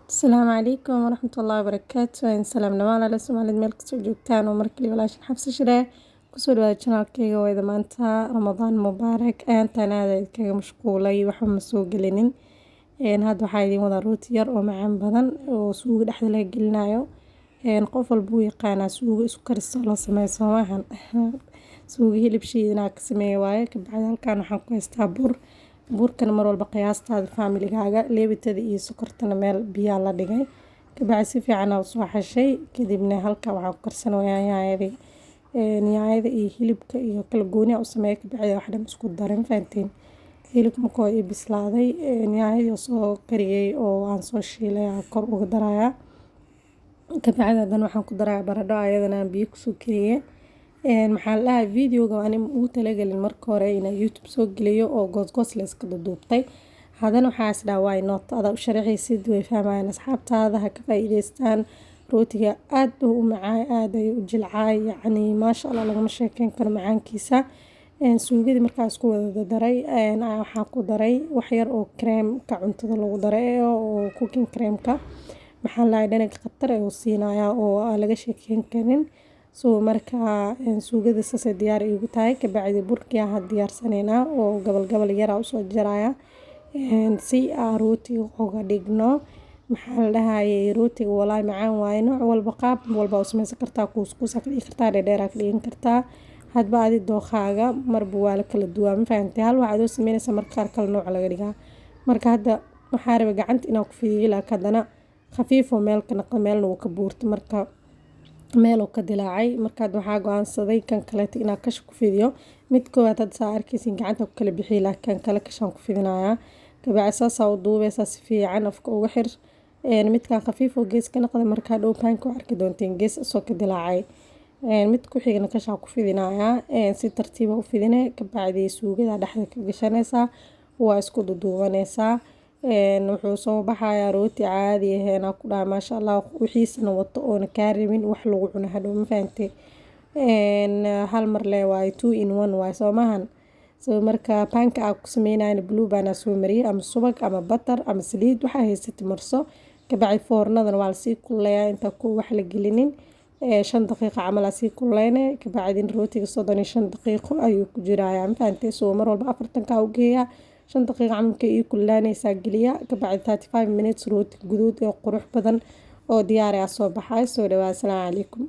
Asalaamu calaykum waraxmatullaahi wabarakaatu. Waan salaamna walaalo Soomaaliyeed meel kastoo joogtaan oo markale walaashin xabsi shiree kusoo dhawaada channelkayga wayda maanta Ramadaan mubaarak aantaan aad kaga mashquulay waxba ma soo gelinin hadda waxaa idin wada rooti yar oo macaan badan oo suugo dhexda laga gelinayo qof walba uu yaqaanaa suugo isku karis loo sameeyo Soomahan suugo hilib shiidan ka sameeyo waaye ka bacdi halkaan waxaan ku haystaa burkan mar walba qiyaastaada familigaaga leebitada iyo sokortana meel biyaa la dhigay ka bacdi si fiican u soo xashay kadibna halka waxaan ku karsanayaa yaanyada iyo hilibka iyo kala gooni u sameeyay ka bacdi wax dhan isku darin faantiin hilibka markuu ay bislaaday yaanyada soo kariyay oo aan soo shiilay kor uga darayaa ka bacdi hadan waxaan ku darayaa baradho ayadana aan biyo kusoo kariyay maxaa la dhahay videoga aan ugu talagalin marka hore inaan YouTube soo geliyo oo goos la iska duubtay hadana waxaa is dhahay why not ada u sharaxaysid way fahmayaan asxaabtaada ha ka faa'iideystaan rootiga aad u macaan aad ay u jilcay yacni maasha Allah lagama sheekeyn karo macaankiisa suugadii markaas ku wada daray waxaan ku daray wax yar oo cream ka cuntada lagu daray oo cooking cream ka maxaa la dhahay dhanaga khatar ay u siinayaa oo laga sheekeyn karin soo markaa suugada saasay diyaar igu tahay ka bacdi burkii aan diyaarsaneynaa oo gabal yar u soo jaraya si aan rootiga uga dhigno maxaa la dhahay rootiga walaal macaan waaye nooc walba qaab walba u samaysan kartaa kuuskuus ka dhigi kartaa dheer ka dhigin kartaa hadba adi dookhaaga marba waa la kala duwaa ma fahantay hal waxa aad sameynaysaa marka qaar kale nooc laga dhigaa marka hadda waxaa rabay gacanta inaan ku fidiyo laakiin hadana khafiif oo meel ka naqo meelna uu ka buurto marka meel oo ka dilaacay markaad waxaa go'aansaday kan kale inaan kash ku fidiyo mid koowaad had saa arkaysin gacanta ku kala bixi laakiin kale kashaan ku fidinayaa ka bacdi saas u duubeysaa si fiican afka uga xir midkan khafiif oo gees ka noqday markaa dhow paanka u arki doonteen gees soo ka dilaacay mid ku xigna kashaan ku fidinayaa si tartiib u fidine ka bacdi suugada dhexda ka gashanaysaa waa isku duubanaysaa wuxuu soo baxayaa rooti caadi ah ku dhahay maasha Allah wixiisana wato oo ka rabin wax lagu cuno hadhow ma fahantay hal mar le waay 2 in 1 waay Soomahan soo marka paanka aan ku sameynayna blue bana soo mariyay ama subag ama butter ama saliid waxa haysatay marso ka bacdi foornadan waa la sii kululeeyaa inta ku wax la gelinin 5 daqiiqo camal la sii kululeynay ka bacdi rootiga 35 daqiiqo ayuu ku jirayaa ma fahantay soo mar walba 40 ka u geeyaa 5 daqiiqo camal ay kululanaysaa geliya ka bacdi 35 minutes rooti guduud oo qurux badan oo diyaar ah soo baxay soo dhawaad. Assalaamu calaykum.